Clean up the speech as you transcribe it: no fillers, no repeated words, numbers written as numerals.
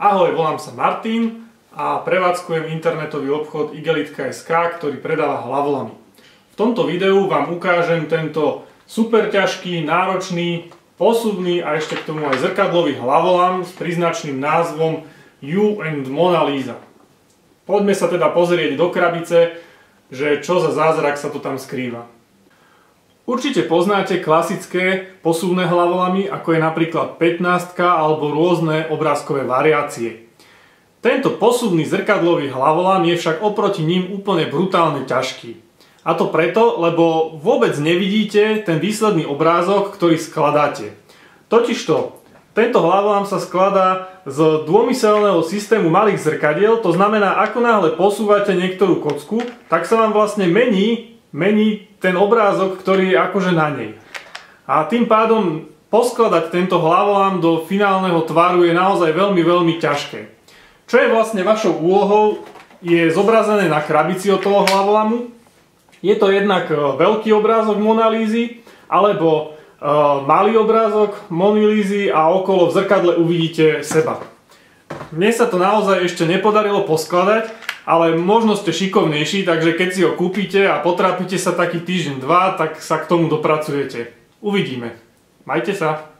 Ahoj, volám sa Martin a prevádzkujem internetový obchod Igelitka.sk, ktorý predáva hlavolamy. V tomto videu vám ukážem tento super ťažký, náročný, posuvný a ešte k tomu aj zrkadlový hlavolam s príznačným názvom You and Mona Lisa. Poďme sa teda pozrieť do krabice, že čo za zázrak sa to tam skrýva. Určite poznáte klasické posuvné hlavolamy, ako je napríklad 15 alebo rôzne obrázkové variácie. Tento posuvný zrkadlový hlavolam je však oproti ním úplne brutálne ťažký. A to preto, lebo vôbec nevidíte ten výsledný obrázok, ktorý skladáte. Totižto, tento hlavolam sa skladá z dômyselného systému malých zrkadiel, to znamená, ako náhle posúvate niektorú kocku, tak sa vám vlastne mení ten obrázok, ktorý je akože na nej. A tým pádom poskladať tento hlavolam do finálneho tvaru je naozaj veľmi ťažké. Čo je vlastne vašou úlohou, je zobrazené na krabici od toho hlavolamu. Je to jednak veľký obrázok Mona Lízy, alebo malý obrázok Mony Lízy a okolo v zrkadle uvidíte seba. Mne sa to naozaj ešte nepodarilo poskladať, ale možno ste šikovnejší, takže keď si ho kúpite a potrápite sa taký týždeň, dva, tak sa k tomu dopracujete. Uvidíme. Majte sa.